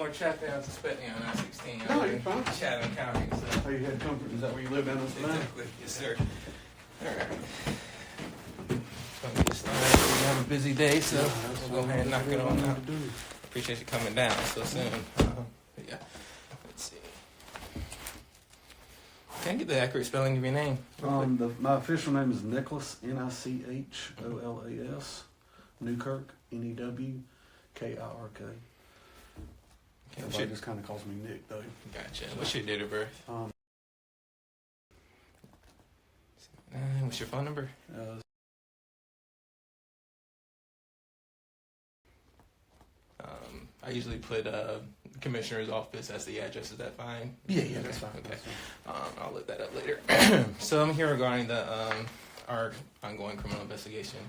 more traffic. I was expecting on I-16. No, you're fine. Chatham County. So. Oh, you had comfort. Is that where you live down this line? Exactly. Yes, sir. All right. Gonna get started. We have a busy day, so we'll go ahead and knock it on out. Appreciate you coming down so soon. Yeah. Let's see. Can I get the accurate spelling of your name? My official name is Nicholas, Nicholas, Newkirk, Newkirk. Everybody just kind of calls me Nick, though. Gotcha. What's your date of birth? What's your phone number? I usually put commissioner's office as the address. Is that fine? Yeah, that's fine. Okay. I'll look that up later. So I'm here regarding our ongoing criminal investigation.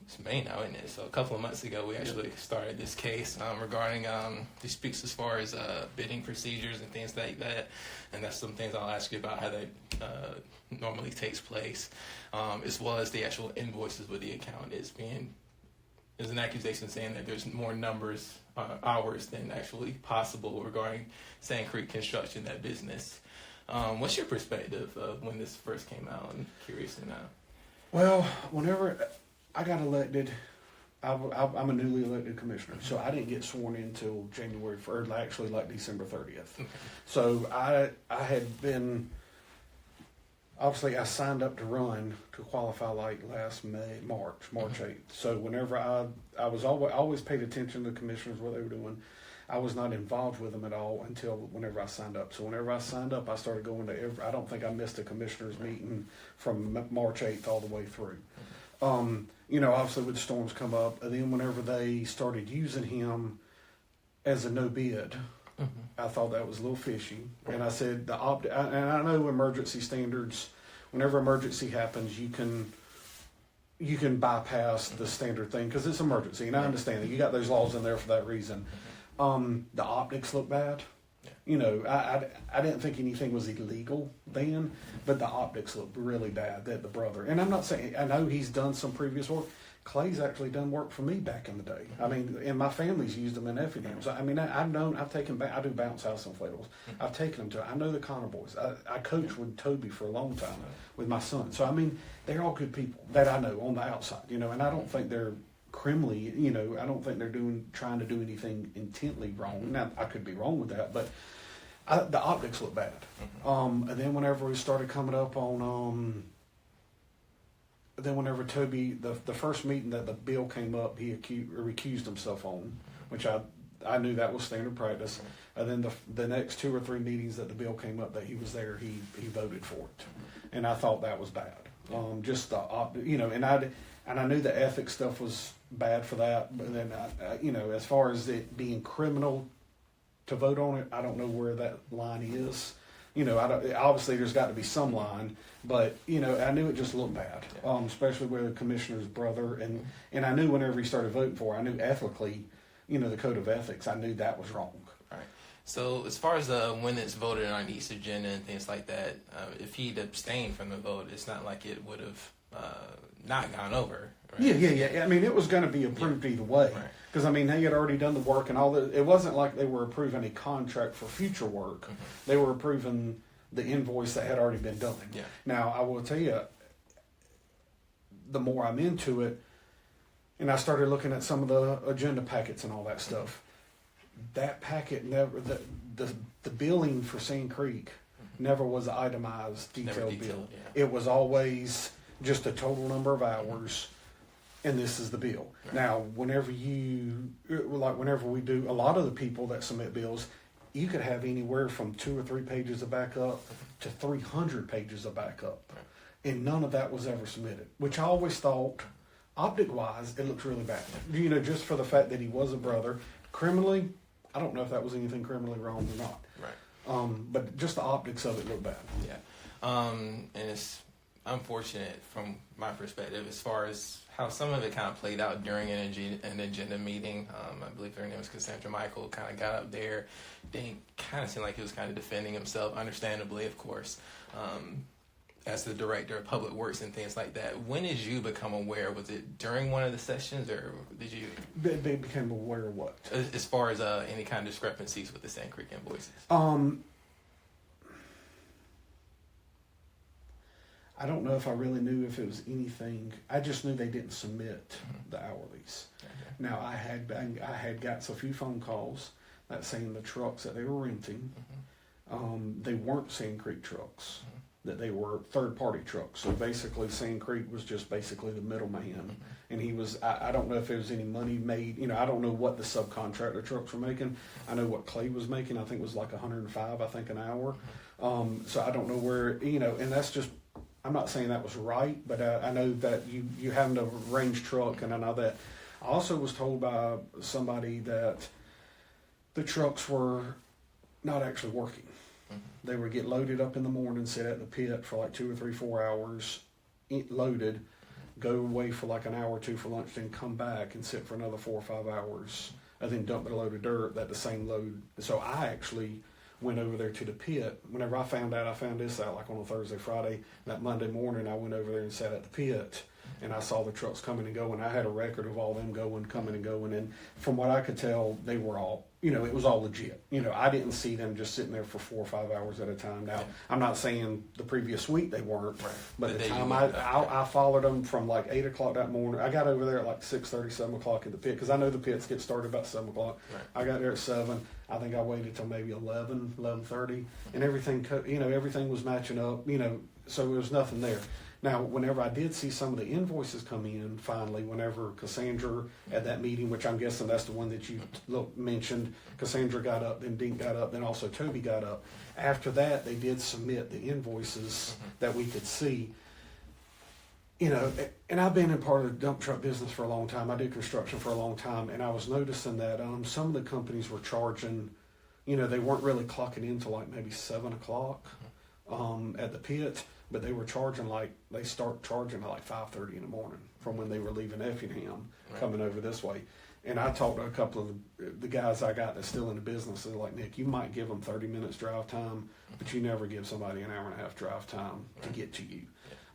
It's May now, isn't it? So a couple of months ago, we actually started this case regarding disputes as far as bidding procedures and things like that. And that's some things I'll ask you about how that normally takes place, as well as the actual invoices with the account there's an accusation saying that there's more hours than actually possible regarding Sand Creek Construction, that business. What's your perspective of when this first came out? I'm curious to know. Well, whenever I got elected, I'm a newly elected commissioner, so I didn't get sworn in until January 1st, actually like December 30th. Okay. So I had been, obviously I signed up to run to qualify like last March 8th. So whenever I was always paid attention to the commissioners, what they were doing. I was not involved with them at all until whenever I signed up. So whenever I signed up, I started going to I don't think I missed a commissioners meeting from March 8th all the way through. Obviously with the storms come up, and then whenever they started using him as a no bid, I thought that was a little fishy. And I said, and I know emergency standards, whenever emergency happens, you can bypass the standard thing because it's emergency. And I understand that you got those laws in there for that reason. The optics look bad. I didn't think anything was illegal then, but the optics look really bad. That the brother, and I'm not saying, I know he's done some previous work. Clay's actually done work for me back in the day. I mean, and my family's used them in FEDMs. I mean, I've taken back, I do bounce house inflatables. I've taken them to, I know the Connor boys. I coached with Toby for a long time with my son. So, I mean, they're all good people that I know on the outside, and I don't think they're criminally, I don't think they're trying to do anything intently wrong. Now, I could be wrong with that, but the optics look bad. And then whenever we started coming up on, then whenever Toby, the first meeting that the bill came up, he recused himself on, which I knew that was standard practice. And then the next 2 or 3 meetings that the bill came up that he was there, he voted for it. And I thought that was bad. Just the and I knew the ethics stuff was bad for that. But then, as far as it being criminal to vote on it, I don't know where that line is. Obviously there's got to be some line, but I knew it just looked bad, especially with the commissioner's brother, and I knew whenever he started voting for it, I knew ethically, the code of ethics, I knew that was wrong. Right. So as far as when it's voted on each agenda and things like that, if he'd abstained from the vote, it's not like it would have not gone over. Right? Yeah. I mean, it was going to be approved either way. Right. Because, I mean, they had already done the work and all that. It wasn't like they were approving a contract for future work. They were approving the invoice that had already been done. Yeah. Now, I will tell you, the more I'm into it, and I started looking at some of the agenda packets and all that stuff, that packet never, the billing for Sand Creek never was an itemized, detailed bill. Yeah. It was always just a total number of hours, and this is the bill. Right. Now, whenever we do, a lot of the people that submit bills, you could have anywhere from 2 or 3 pages of backup to 300 pages of backup. Right. And none of that was ever submitted, which I always thought, optic-wise, it looks really bad. Just for the fact that he was a brother. Criminally, I don't know if that was anything criminally wrong or not. Right. But just the optics of it looked bad. Yeah. And it's unfortunate from my perspective as far as how some of it kind of played out during an agenda meeting. I believe her name was Cassandra Michael, kind of got up there. Didn't kind of seem like he was kind of defending himself, understandably, of course. as the director of public works and things like that. When did you become aware? Was it during one of the sessions, or did you? They became aware of what? As far as any kind of discrepancies with the Sand Creek invoices? I don't know if I really knew if it was anything. I just knew they didn't submit the hourlies. Okay. Now I had got a few phone calls that saying the trucks that they were renting, they weren't Sand Creek trucks, that they were third-party trucks. So basically, Sand Creek was just basically the middleman, and he was. I don't know if there was any money made. I don't know what the subcontractor trucks were making. I know what Clay was making. I think it was like 105, I think, an hour. So I don't know where. And that's just. I'm not saying that was right, but I know that you having a range truck, and I know that. I also was told by somebody that the trucks were not actually working. They would get loaded up in the morning, sit at the pit for like 2 or 3, 4 hours, loaded, go away for like an hour or two for lunch, then come back and sit for another 4 or 5 hours, and then dump a load of dirt that the same load. So I actually went over there to the pit. Whenever I found this out like on a Thursday, Friday. That Monday morning, I went over there and sat at the pit, and I saw the trucks coming and going. I had a record of all them coming and going, and from what I could tell, they were all, it was all legit. I didn't see them just sitting there for 4 or 5 hours at a time. Now, I'm not saying the previous week they weren't, but the time I followed them from like 8 o'clock that morning. I got over there at like 6:30, 7 o'clock in the pit, because I know the pits get started about 7 o'clock. Right. I got there at 7. I think I waited till maybe 11, 11:30, and everything, everything was matching up, so there was nothing there. Now, whenever I did see some of the invoices come in, finally, whenever Cassandra at that meeting, which I'm guessing that's the one that you mentioned, Cassandra got up, then Dink got up, then also Toby got up. After that, they did submit the invoices that we could see. And I've been in part of the dump truck business for a long time. I did construction for a long time, and I was noticing that some of the companies were charging, they weren't really clocking in till like maybe 7 o'clock at the pit. But they were charging they start charging at like 5:30 in the morning from when they were leaving Effingham, coming over this way. And I talked to a couple of the guys I got that's still in the business. They're like, Nick, you might give them 30 minutes drive time, but you never give somebody an hour and a half drive time to get to you.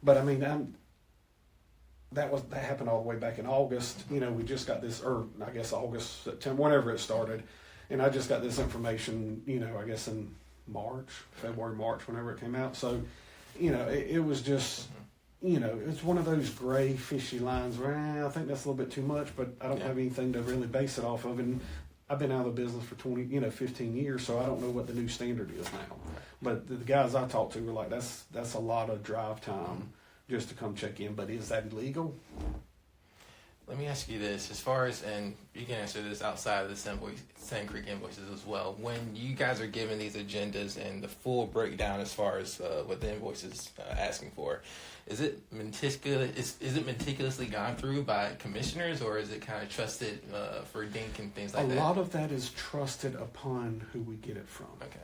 But I mean, that happened all the way back in August. We just got this, or I guess August, September, whenever it started. And I just got this information, I guess in February, March, whenever it came out. So, it was just, it's one of those gray, fishy lines where I think that's a little bit too much, but I don't have anything to really base it off of. And I've been out of the business for 15 years, so I don't know what the new standard is now. But the guys I talked to were like, that's a lot of drive time just to come check in. But is that illegal? Let me ask you this, as far as, and you can answer this outside of the Sand Creek invoices as well, when you guys are given these agendas and the full breakdown as far as what the invoice is asking for, is it meticulously gone through by commissioners, or is it kind of trusted for Dink and things like that? A lot of that is trusted upon who we get it from. Okay.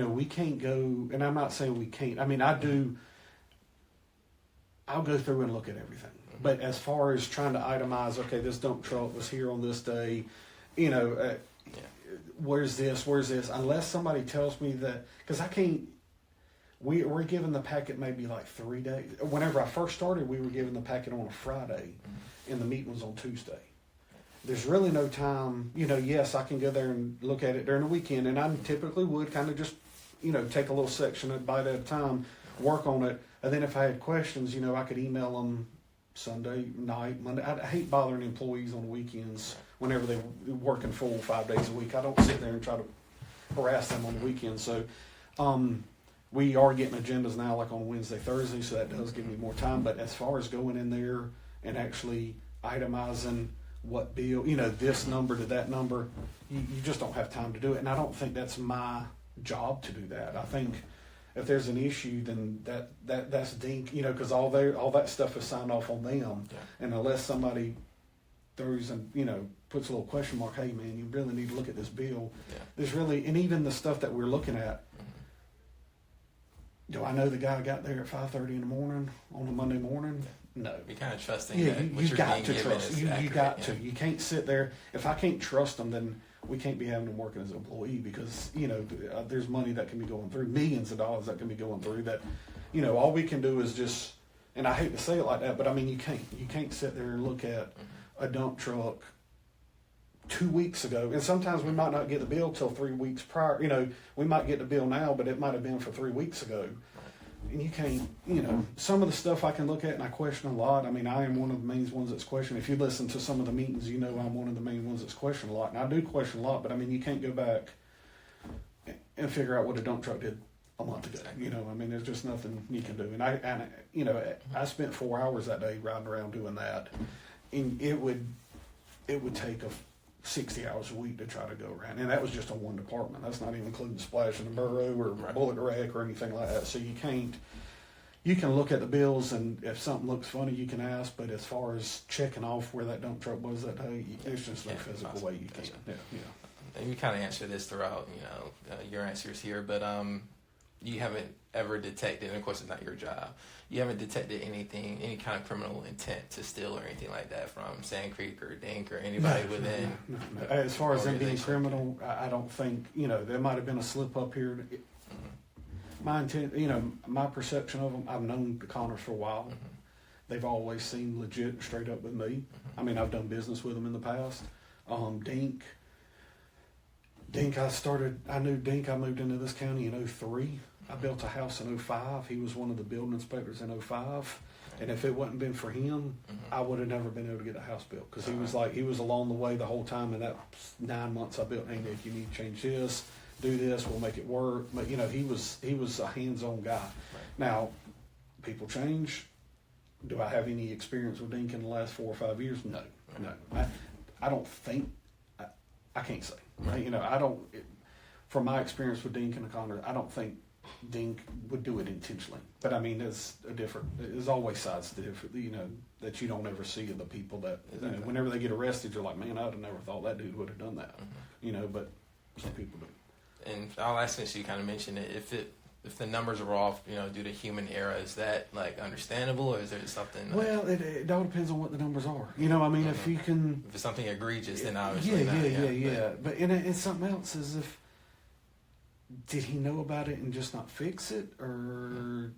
We can't go, and I'm not saying we can't. I mean, I'll go through and look at everything. But as far as trying to itemize, okay, this dump truck was here on this day, where's this, unless somebody tells me that, because I can't, we're given the packet maybe like 3 days. Whenever I first started, we were given the packet on a Friday, and the meeting was on Tuesday. There's really no time, yes, I can go there and look at it during the weekend, and I typically would kind of just, take a little section, a bite at a time, work on it, and then if I had questions, I could email them Sunday night, Monday. I hate bothering employees on weekends whenever they're working full 5 days a week. I don't sit there and try to harass them on the weekends. So we are getting agendas now like on Wednesday, Thursday, so that does give me more time. But as far as going in there and actually itemizing what bill, this number to that number, you just don't have time to do it. And I don't think that's my job to do that. I think if there's an issue, then that's Dink, because all that stuff is signed off on them. Yeah. And unless somebody throws and puts a little question mark, hey man, you really need to look at this bill. Yeah. There's really, and even the stuff that we're looking at. Do I know the guy got there at 5:30 in the morning on a Monday morning? No. You're kind of trusting. Yeah, that you got to trust. You got to. You can't sit there. If I can't trust them, then we can't be having them working as an employee, because there's money that can be going through, millions of dollars that can be going through that You know, all we can do is just, and I hate to say it like that, but I mean, you can't sit there and look at a dump truck 2 weeks ago, and sometimes we might not get the bill till 3 weeks prior. You know, we might get the bill now, but it might have been for 3 weeks ago. And you can't, you know, some of the stuff I can look at and I question a lot. I mean, I am one of the main ones that's questioned. If you listen to some of the meetings, you know I'm one of the main ones that's questioned a lot. And I do question a lot, but I mean, you can't go back and figure out what a dump truck did a month ago. You know, I mean, there's just nothing you can do. And you know, I spent 4 hours that day riding around doing that, and it would take 60 hours a week to try to go around, and that was just on one department. That's not even including Splash and the Borough or Bulloch Rec or anything like that. So you can look at the bills, and if something looks funny, you can ask. But as far as checking off where that dump truck was that day, there's just no physical way you can. Yeah. And you kind of answered this throughout, you know, your answers here, but you haven't ever detected, and of course it's not your job, you haven't detected anything, any kind of criminal intent to steal or anything like that from Sand Creek or Dink or anybody within. No. As far as them being criminal, I don't think, you know, there might have been a slip up here. My intent, you know, my perception of them, I've known the Connors for a while. They've always seemed legit, straight up with me. I mean, I've done business with them in the past. Dink, I knew Dink, I moved into this county in 2003. I built a house in 2005. He was one of the building inspectors in 2005. And if it wouldn't been for him, I would have never been able to get a house built. Because he was along the way the whole time. And that 9 months I built, hey Nick, you need to change this, do this, we'll make it work. But you know, he was a hands-on guy. Right. Now, people change. Do I have any experience with Dink in the last 4 or 5 years? No. I don't think, I can't say. Right. You know, from my experience with Dink and the Connors, I don't think Dink would do it intentionally. But I mean, there's always sides to different, you know, that you don't ever see of the people that, you know, whenever they get arrested, you're like, man, I'd have never thought that dude would have done that. You know, but some people do. And I'll ask, since you kind of mentioned it, if the numbers are off, you know, due to human error, is that like understandable, or is there something? Well, it all depends on what the numbers are. You know, I mean, if you can, if it's something egregious, then obviously not. But and something else is, if did he know about it and just not fix it, or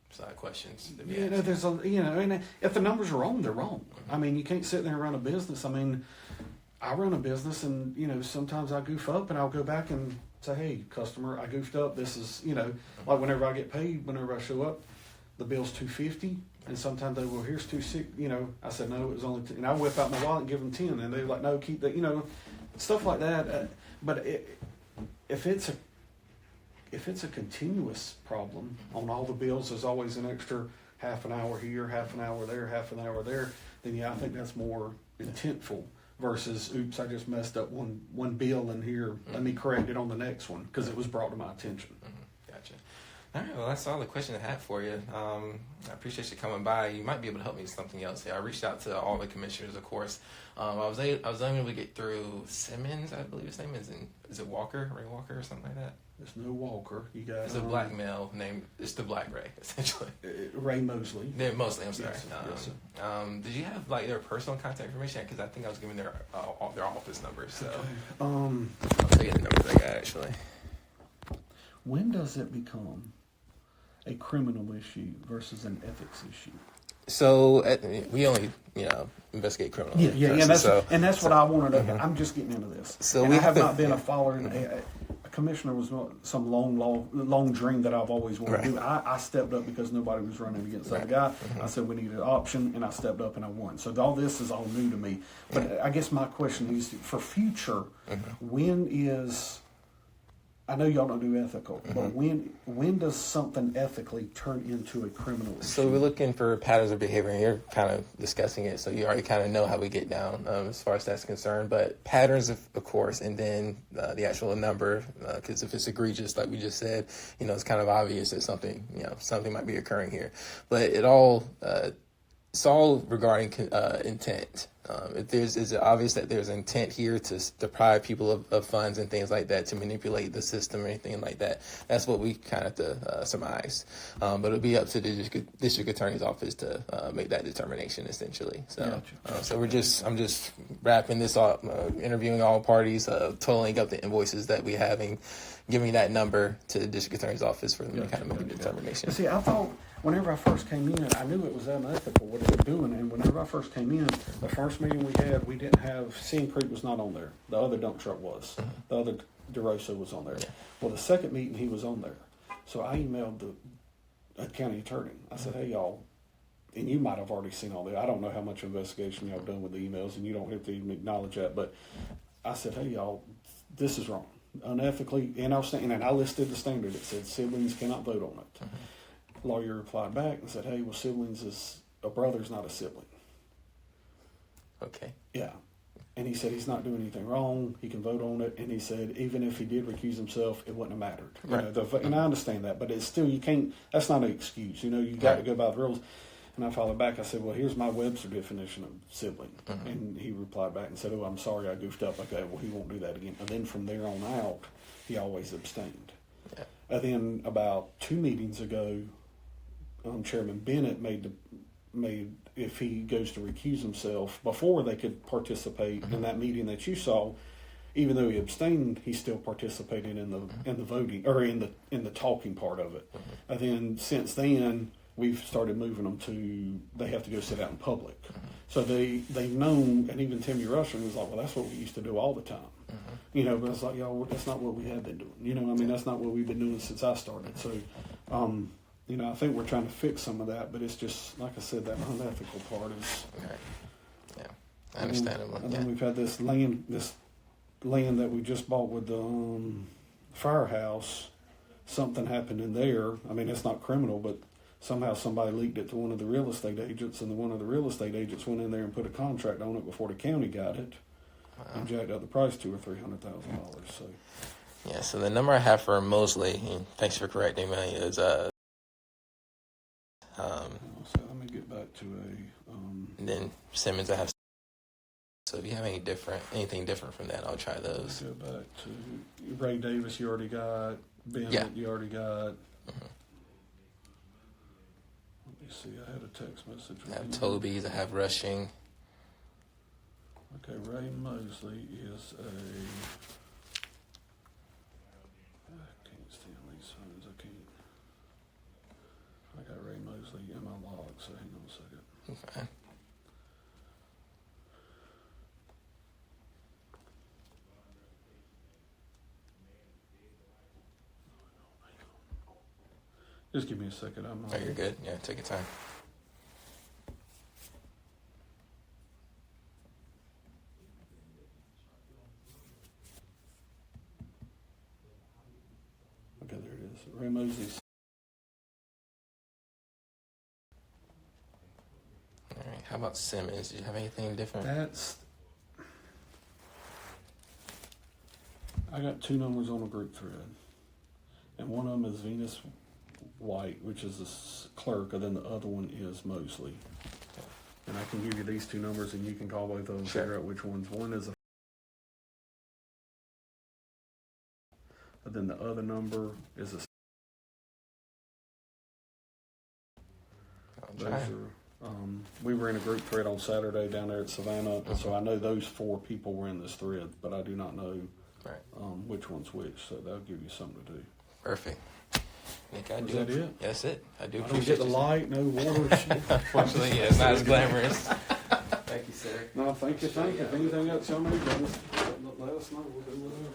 it's not questions. You know, there's and if the numbers are wrong, they're wrong. I mean, you can't sit there and run a business. I mean, I run a business, and you know, sometimes I goof up, and I'll go back and say, hey, customer, I goofed up. This is, you know, like whenever I get paid, whenever I show up, the bill's $250, and sometimes they, well, here's $260. You know, I said no, it was only 10, and I whip out my wallet and give them 10, and they're like, no, keep that. You know, stuff like that. But if it's a continuous problem on all the bills, there's always an extra half an hour here, half an hour there, half an hour there. Then yeah, I think that's more intentful. Versus, oops, I just messed up one bill in here. Let me correct it on the next one because it was brought to my attention. Gotcha. All right, well, that's all the questions I have for you. I appreciate you coming by. You might be able to help me with something else here. I reached out to all the commissioners, of course. I was able to get through Simmons, I believe his name is it Walker, Ray Walker, or something like that? There's no Walker. You got it's a black male named. It's the Black Ray, essentially. Ray Mosley. Mosley. I'm sorry. Yes, did you have like their personal contact information? Because I think I was giving their office numbers. So okay. I'll tell you the numbers I got actually. When does it become a criminal issue versus an ethics issue? So we only, investigate criminal. Yeah. That's what I wanted to. I'm just getting into this. So I have not been a follower. A commissioner was not some long dream that I've always wanted to do. I stepped up because nobody was running against that guy. I said we needed an option, and I stepped up and I won. So all this is all new to me. But I guess my question is for future: when is? I know y'all don't do ethical, but when does something ethically turn into a criminal issue? So we're looking for patterns of behavior, and you're kind of discussing it, so you already kind of know how we get down as far as that's concerned. But patterns, of course, and then the actual number, because if it's egregious, like we just said, it's kind of obvious that something might be occurring here. But it all it's all regarding intent. If is it obvious that there's intent here to deprive people of funds and things like that, to manipulate the system or anything like that? That's what we kind of have to surmise. But it'll be up to the district attorney's office to make that determination, essentially. So, so I'm just wrapping this up, interviewing all parties, totaling up the invoices that we have, and giving that number to the district attorney's office for them to kind of make a determination. See, I thought whenever I first came in, I knew it was unethical what it was doing. And whenever I first came in, the first meeting we had, we didn't have, Sean Creek was not on there. The other dump truck was. Mm-hmm. The other DeRosa was on there. Yeah. Well, the second meeting, he was on there. So I emailed the county attorney. I said, hey, y'all, and you might have already seen all that. I don't know how much investigation y'all done with the emails, and you don't have to even acknowledge that. But I said, hey, y'all, this is wrong. Unethically, and I listed the standard. It said siblings cannot vote on it. Mm-hmm. Lawyer replied back and said, hey, well, siblings is a brother's not a sibling. Okay. Yeah. And he said he's not doing anything wrong. He can vote on it. And he said even if he did recuse himself, it wouldn't have mattered. Right. You know, and I understand that, but it's still, you can't, that's not an excuse. You know, you got to go by the rules. And I followed back. I said, well, here's my Webster definition of sibling. Mm-hmm. And he replied back and said, oh, I'm sorry, I goofed up. Okay, well, he won't do that again. And then from there on out, he always abstained. Yeah. And then about 2 meetings ago, Chairman Bennett made if he goes to recuse himself, before they could participate mm-hmm. in that meeting that you saw, even though he abstained, he still participated in the voting, or in the talking part of it. Mm-hmm. And then since then, we've started moving them to, they have to go sit out in public. Mm-hmm. So they've known, and even Timmy Rushing was like, well, that's what we used to do all the time. Mm-hmm. You know, but it's like, y'all, that's not what we have been doing. You know, I mean, that's not what we've been doing since I started. So, you know, I think we're trying to fix some of that, but it's just, like I said, that unethical part is. Okay. Yeah, I understand it. And then we've had this land that we just bought with the firehouse. Something happened in there. I mean, it's not criminal, but somehow somebody leaked it to one of the real estate agents, and one of the real estate agents went in there and put a contract on it before the county got it, and jacked up the price $200,000 or $300,000. So. Yeah. So the number I have for Mosley, and thanks for correcting me, is So let me get back to and then Simmons, I have. So if you have anything different from that, I'll try those. Go back to Ray Davis. You already got Bennett. Yeah. You already got. Mm-hmm. Let me see. I had a text message. I have Toby's. I have Rushing. Okay, Ray Mosley is a. I can't stand these phones. I can't. I got Ray Mosley in my log, so hang on a second. Okay. Just give me a second. Oh, you're good. Yeah, take your time. Okay, there it is. Ray Mosley's. All right. How about Simmons? Do you have anything different? I got 2 numbers on a group thread, and one of them is Venus White, which is the clerk, and then the other one is Mosley. And I can give you these 2 numbers, and you can call both of them and figure out which ones. One is and then the other number is a. Those are, we were in a group thread on Saturday down there at Savannah, and so I know those 4 people were in this thread, but I do not know which one's which, so that'll give you something to do. Perfect. Nick, Is that it? Yeah, that's it. I do I appreciate don't get the light, no water. Unfortunately, yeah, it's not as glamorous. Thank you, sir. No, thank you. If anything else y'all need, let us know. We'll do whatever.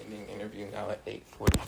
Ending interview now at 8:40.